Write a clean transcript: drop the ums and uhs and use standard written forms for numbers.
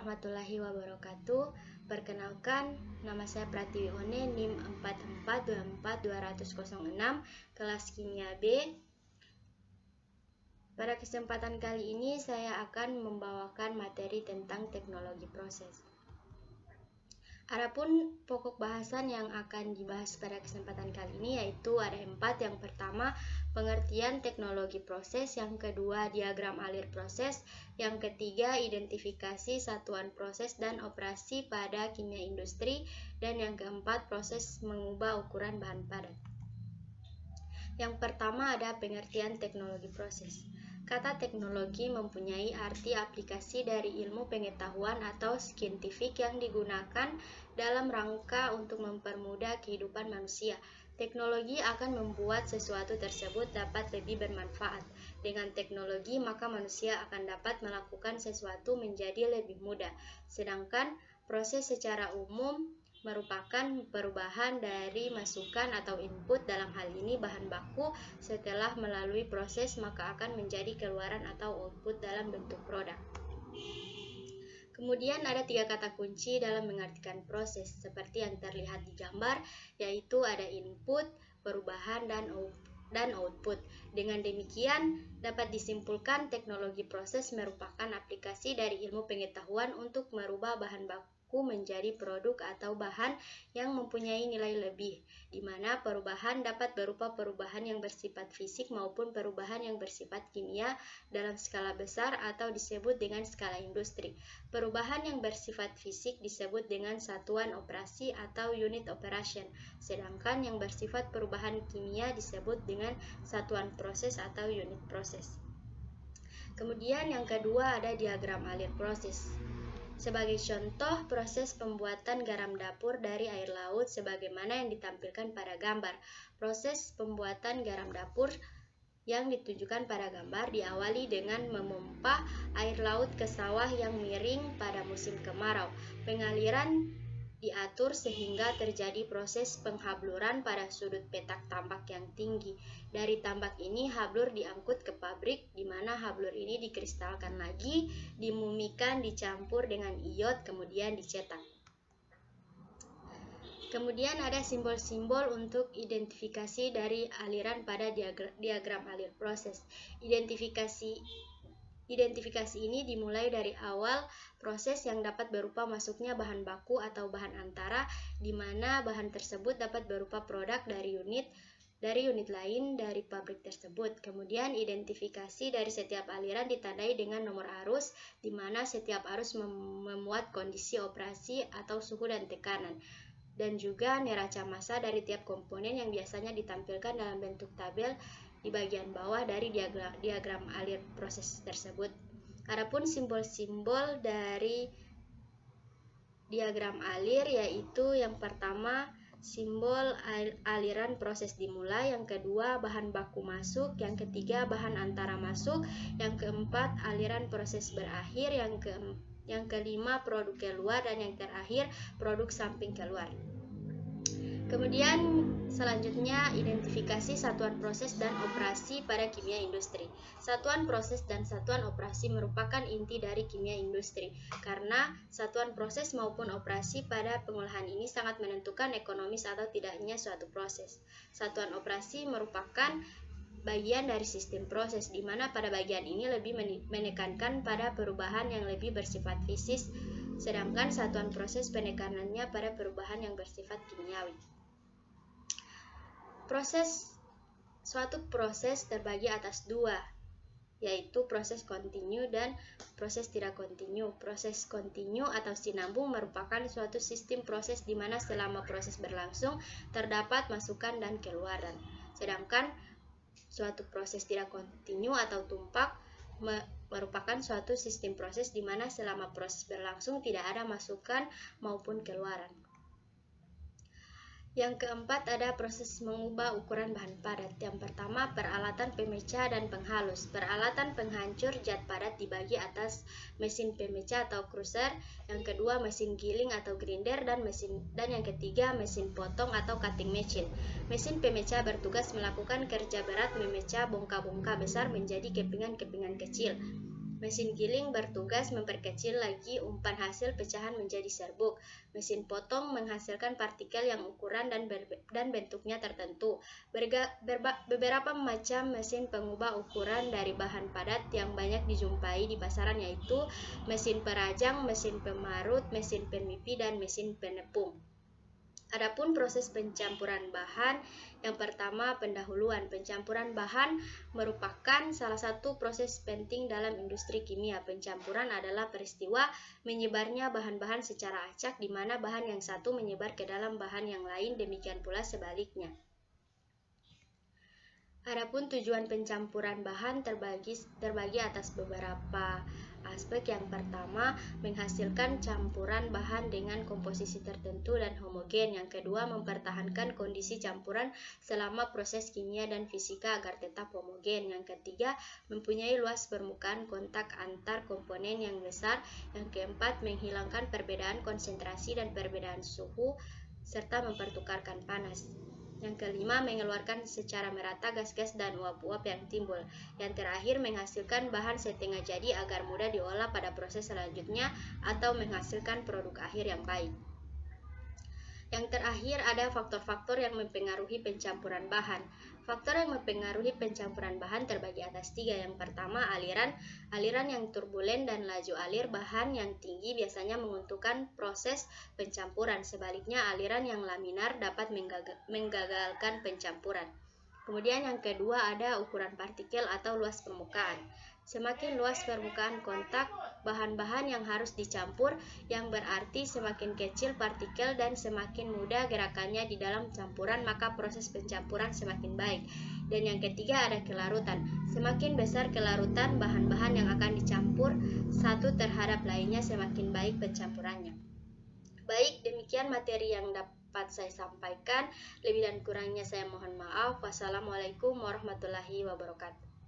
warahmatullahi wabarakatuh. Perkenalkan, nama saya Pratiwi One, NIM 4424206, kelas Kimia B. Pada kesempatan kali ini saya akan membawakan materi tentang teknologi proses. Adapun pokok bahasan yang akan dibahas pada kesempatan kali ini yaitu ada 4. Yang pertama, pengertian teknologi proses. Yang kedua, diagram alir proses. Yang ketiga, identifikasi satuan proses dan operasi pada kimia industri. Dan yang keempat, proses mengubah ukuran bahan padat. Yang pertama ada pengertian teknologi proses. Kata teknologi mempunyai arti aplikasi dari ilmu pengetahuan atau saintifik yang digunakan dalam rangka untuk mempermudah kehidupan manusia. Teknologi akan membuat sesuatu tersebut dapat lebih bermanfaat. Dengan teknologi, maka manusia akan dapat melakukan sesuatu menjadi lebih mudah. Sedangkan proses secara umum merupakan perubahan dari masukan atau input, dalam hal ini bahan baku. Setelah melalui proses maka akan menjadi keluaran atau output dalam bentuk produk. Kemudian ada 3 kata kunci dalam mengartikan proses seperti yang terlihat di gambar, yaitu ada input, perubahan, dan output. Dengan demikian dapat disimpulkan teknologi proses merupakan aplikasi dari ilmu pengetahuan untuk merubah bahan baku menjadi produk atau bahan yang mempunyai nilai lebih, di mana perubahan dapat berupa perubahan yang bersifat fisik maupun perubahan yang bersifat kimia dalam skala besar atau disebut dengan skala industri. Perubahan yang bersifat fisik disebut dengan satuan operasi atau unit operation, sedangkan yang bersifat perubahan kimia disebut dengan satuan proses atau unit proses. Kemudian yang kedua ada diagram alir proses. Sebagai contoh, proses pembuatan garam dapur dari air laut sebagaimana yang ditampilkan pada gambar. Proses pembuatan garam dapur yang ditunjukkan pada gambar diawali dengan memompa air laut ke sawah yang miring pada musim kemarau. Pengaliran diatur sehingga terjadi proses penghabluran pada sudut petak tambak yang tinggi. Dari tambak ini hablur diangkut ke pabrik, di mana hablur ini dikristalkan lagi, dimumikan, dicampur dengan iod, kemudian dicetak. Kemudian ada simbol-simbol untuk identifikasi dari aliran pada diagram alir proses. Identifikasi ini dimulai dari awal proses yang dapat berupa masuknya bahan baku atau bahan antara, di mana bahan tersebut dapat berupa produk dari unit lain dari pabrik tersebut. Kemudian identifikasi dari setiap aliran ditandai dengan nomor arus, di mana setiap arus memuat kondisi operasi atau suhu dan tekanan, dan juga neraca massa dari tiap komponen yang biasanya ditampilkan dalam bentuk tabel di bagian bawah dari diagram alir proses tersebut. Adapun simbol-simbol dari diagram alir yaitu yang pertama simbol aliran proses dimulai, yang kedua bahan baku masuk, yang ketiga bahan antara masuk, yang keempat aliran proses berakhir, yang kelima produk keluar, dan yang terakhir produk samping keluar. Kemudian selanjutnya identifikasi satuan proses dan operasi pada kimia industri. Satuan proses dan satuan operasi merupakan inti dari kimia industri, karena satuan proses maupun operasi pada pengolahan ini sangat menentukan ekonomis atau tidaknya suatu proses. Satuan operasi merupakan bagian dari sistem proses, di mana pada bagian ini lebih menekankan pada perubahan yang lebih bersifat fisik, sedangkan satuan proses penekanannya pada perubahan yang bersifat kimiawi. Suatu proses terbagi atas 2, yaitu proses kontinu dan proses tidak kontinu. Proses kontinu atau sinambung merupakan suatu sistem proses di mana selama proses berlangsung terdapat masukan dan keluaran. Sedangkan suatu proses tidak kontinu atau tumpak merupakan suatu sistem proses di mana selama proses berlangsung tidak ada masukan maupun keluaran. Yang keempat ada proses mengubah ukuran bahan padat. Yang pertama, peralatan pemecah dan penghalus. Peralatan penghancur zat padat dibagi atas mesin pemecah atau crusher, yang kedua mesin giling atau grinder, dan yang ketiga mesin potong atau cutting machine. Mesin pemecah bertugas melakukan kerja berat memecah bongka-bongka besar menjadi kepingan-kepingan kecil. Mesin giling bertugas memperkecil lagi umpan hasil pecahan menjadi serbuk. Mesin potong menghasilkan partikel yang ukuran dan bentuknya tertentu. Beberapa macam mesin pengubah ukuran dari bahan padat yang banyak dijumpai di pasaran yaitu mesin perajang, mesin pemarut, mesin pemipi, dan mesin penepung. Adapun proses pencampuran bahan, yang pertama pendahuluan. Pencampuran bahan merupakan salah satu proses penting dalam industri kimia. Pencampuran adalah peristiwa menyebarnya bahan-bahan secara acak di mana bahan yang satu menyebar ke dalam bahan yang lain, demikian pula sebaliknya. Adapun tujuan pencampuran bahan terbagi atas beberapa aspek. Yang pertama, menghasilkan campuran bahan dengan komposisi tertentu dan homogen. Yang kedua, mempertahankan kondisi campuran selama proses kimia dan fisika agar tetap homogen. Yang ketiga, mempunyai luas permukaan kontak antar komponen yang besar. Yang keempat, menghilangkan perbedaan konsentrasi dan perbedaan suhu serta mempertukarkan panas. Yang kelima, mengeluarkan secara merata gas-gas dan uap-uap yang timbul. Yang terakhir, menghasilkan bahan setengah jadi agar mudah diolah pada proses selanjutnya atau menghasilkan produk akhir yang baik. Yang terakhir, ada faktor-faktor yang mempengaruhi pencampuran bahan. Faktor yang mempengaruhi pencampuran bahan terbagi atas tiga. Yang pertama, aliran. Aliran yang turbulen dan laju alir bahan yang tinggi biasanya menguntungkan proses pencampuran. Sebaliknya, aliran yang laminar dapat menggagalkan pencampuran. Kemudian yang kedua, ada ukuran partikel atau luas permukaan. Semakin luas permukaan kontak bahan-bahan yang harus dicampur, yang berarti semakin kecil partikel dan semakin mudah gerakannya di dalam campuran, maka proses pencampuran semakin baik. Dan yang ketiga, ada kelarutan. Semakin besar kelarutan bahan-bahan yang akan dicampur satu terhadap lainnya, semakin baik pencampurannya. Baik, demikian materi yang dapat saya sampaikan. Lebih dan kurangnya saya mohon maaf. Wassalamualaikum warahmatullahi wabarakatuh.